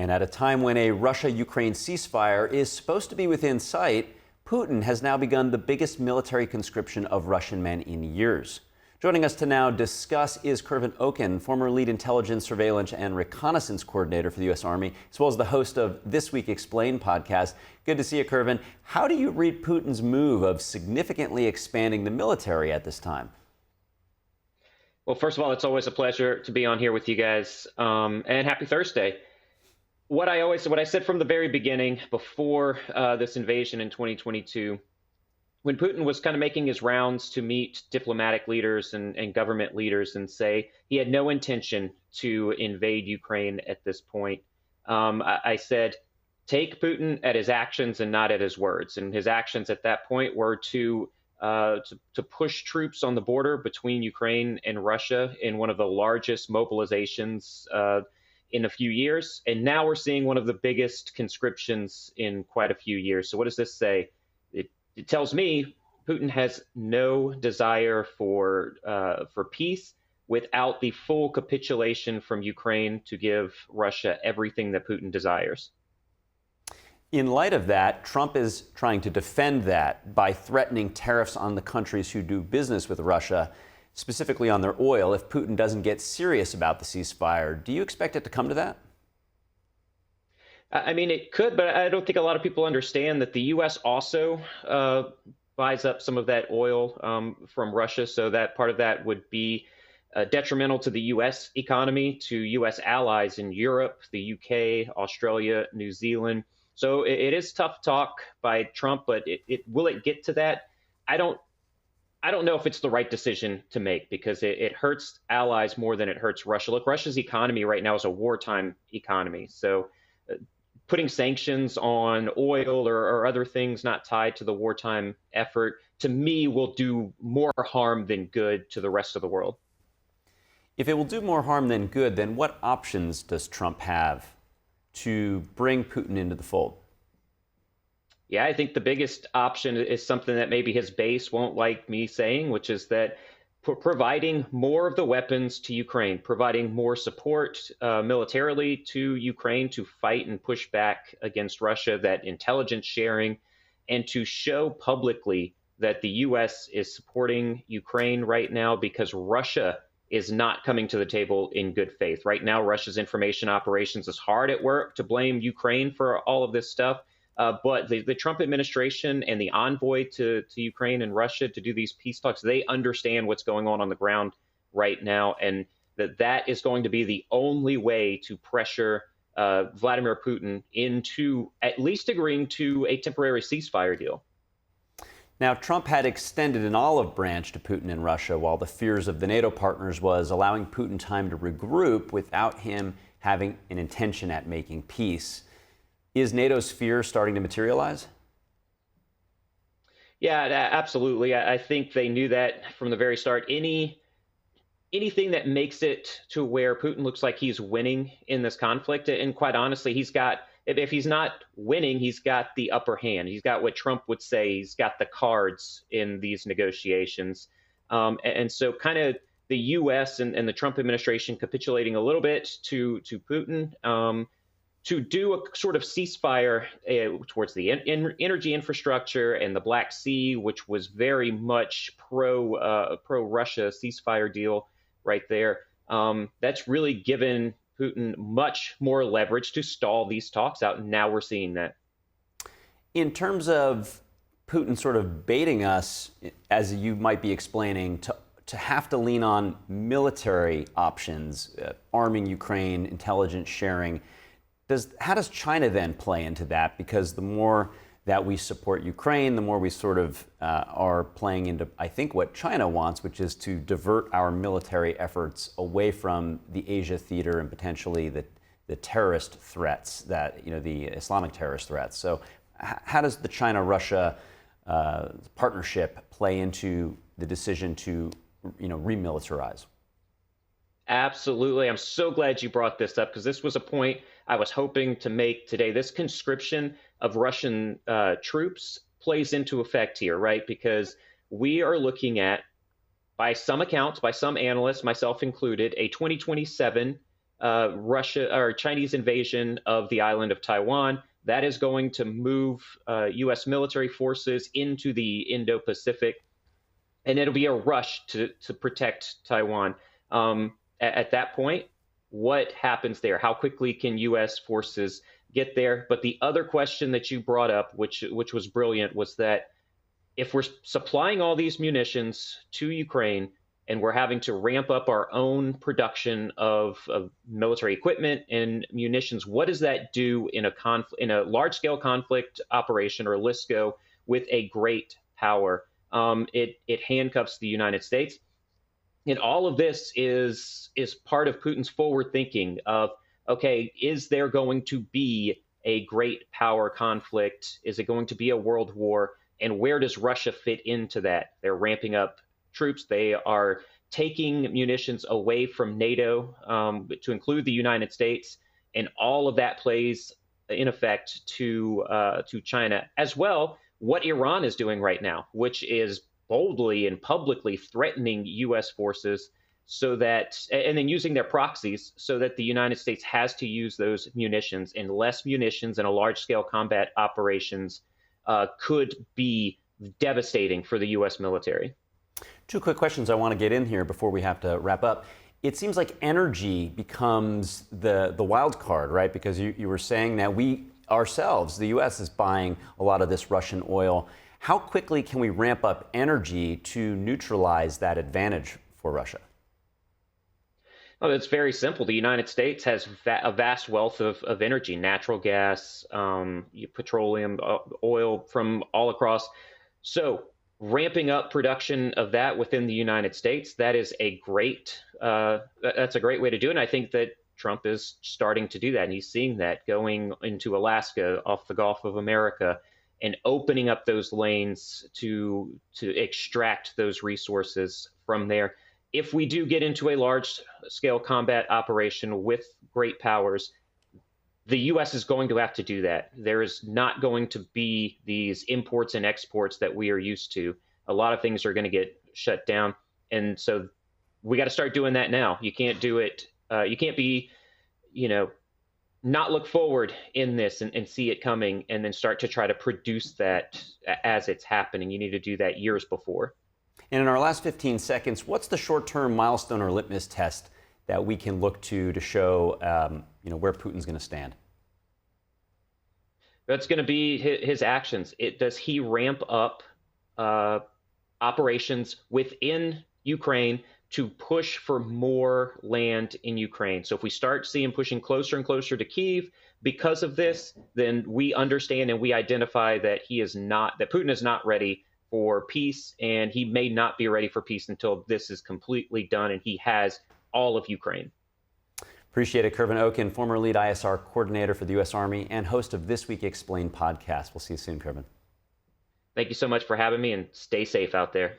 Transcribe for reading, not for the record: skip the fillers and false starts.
And at a time when a Russia-Ukraine ceasefire is supposed to be within sight, Putin has now begun the biggest military conscription of Russian men in years. Joining us to now discuss is Kervin, former lead intelligence, surveillance, and reconnaissance coordinator for the U.S. Army, as well as the host of This Week Explained podcast. Good to see you, Kervin. How do you read Putin's move of significantly expanding the military at this time? Well, first of all, it's always a pleasure to be on here with you guys, and happy Thursday. What I said from the very beginning, before this invasion in 2022, when Putin was kind of making his rounds to meet diplomatic leaders and government leaders and say he had no intention to invade Ukraine at this point, I said, take Putin at his actions and not at his words. And his actions at that point were to push troops on the border between Ukraine and Russia in one of the largest mobilizations in a few years. And now we're seeing one of the biggest conscriptions in quite a few years. So what does this say? It tells me Putin has no desire for peace without the full capitulation from Ukraine to give Russia everything that Putin desires. In light of that, Trump is trying to defend that by threatening tariffs on the countries who do business with Russia, specifically on their oil, if Putin doesn't get serious about the ceasefire. Do you expect it to come to that? I mean, it could, but I don't think a lot of people understand that the U.S. also buys up some of that oil from Russia. So that part of that would be detrimental to the U.S. economy, to U.S. allies in Europe, the U.K., Australia, New Zealand. So it is tough talk by Trump, but will it get to that? I don't know if it's the right decision to make, because it hurts allies more than it hurts Russia. Look, Russia's economy right now is a wartime economy. So putting sanctions on oil or other things not tied to the wartime effort, to me, will do more harm than good to the rest of the world. If it will do more harm than good, then what options does Trump have to bring Putin into the fold? Yeah, I think the biggest option is something that maybe his base won't like me saying, which is that providing more of the weapons to Ukraine, providing more support militarily to Ukraine to fight and push back against Russia, that intelligence sharing, and to show publicly that the U.S. is supporting Ukraine right now because Russia is not coming to the table in good faith. Right now, Russia's information operations is hard at work to blame Ukraine for all of this stuff. But the Trump administration and the envoy to Ukraine and Russia to do these peace talks, they understand what's going on the ground right now, and that is going to be the only way to pressure Vladimir Putin into at least agreeing to a temporary ceasefire deal. Now, Trump had extended an olive branch to Putin in Russia, while the fears of the NATO partners was allowing Putin time to regroup without him having an intention at making peace. Is NATO's fear starting to materialize? Yeah, absolutely. I think they knew that from the very start. Anything that makes it to where Putin looks like he's winning in this conflict, and quite honestly, if he's not winning, he's got the upper hand. He's got what Trump would say, he's got the cards in these negotiations. And so kind of the U.S. and the Trump administration capitulating a little bit to Putin, to do a sort of ceasefire towards the energy infrastructure and the Black Sea, which was very much pro-Russia ceasefire deal right there. That's really given Putin much more leverage to stall these talks out, and now we're seeing that. In terms of Putin sort of baiting us, as you might be explaining, to have to lean on military options, arming Ukraine, intelligence sharing, how does China then play into that? Because the more that we support Ukraine, the more we sort of are playing into, I think, what China wants, which is to divert our military efforts away from the Asia theater and potentially the terrorist threats, the Islamic terrorist threats. So how does the China-Russia partnership play into the decision to remilitarize? Absolutely. I'm so glad you brought this up, because this was a point I was hoping to make today. This conscription of Russian troops plays into effect here, right? Because we are looking at, by some accounts, by some analysts, myself included, a 2027 Russia or Chinese invasion of the island of Taiwan. That is going to move U.S. military forces into the Indo-Pacific, and it'll be a rush to protect Taiwan. At that point, what happens there? How quickly can U.S. forces get there? But the other question that you brought up, which was brilliant, was that if we're supplying all these munitions to Ukraine and we're having to ramp up our own production of military equipment and munitions, what does that do in a large-scale conflict operation, or LISCO, with a great power? It handcuffs the United States. And all of this is part of Putin's forward thinking of, okay, is there going to be a great power conflict? Is it going to be a world war? And where does Russia fit into that? They're ramping up troops. They are taking munitions away from NATO, to include the United States. And all of that plays in effect to China as well. What Iran is doing right now, which is boldly and publicly threatening U.S. forces, so that, and then using their proxies so that the United States has to use those munitions, and less munitions in a large-scale combat operations could be devastating for the U.S. military. Two quick questions I want to get in here before we have to wrap up. It seems like energy becomes the wild card, right? Because you were saying that we ourselves, the U.S., is buying a lot of this Russian oil. How quickly can we ramp up energy to neutralize that advantage for Russia? Well, it's very simple. The United States has a vast wealth of energy, natural gas, petroleum, oil from all across. So ramping up production of that within the United States, that's a great way to do it. And I think that Trump is starting to do that. And he's seeing that going into Alaska, off the Gulf of America, and opening up those lanes to extract those resources from there. If we do get into a large-scale combat operation with great powers, the U.S. is going to have to do that. There is not going to be these imports and exports that we are used to. A lot of things are going to get shut down. And so we got to start doing that now. You can't do it. You can't be, not look forward in this and see it coming and then start to try to produce that as it's happening. You need to do that years before. And in our last 15 seconds, what's the short-term milestone or litmus test that we can look to show where Putin's going to stand? That's going to be his actions. Does he ramp up operations within Ukraine to push for more land in Ukraine? So if we start seeing pushing closer and closer to Kyiv because of this, then we understand and we identify that that Putin is not ready for peace, and he may not be ready for peace until this is completely done and he has all of Ukraine. Appreciate it. Kervin Aucoin, former lead ISR coordinator for the U.S. Army and host of This Week Explained podcast. We'll see you soon, Kervin. Thank you so much for having me, and stay safe out there.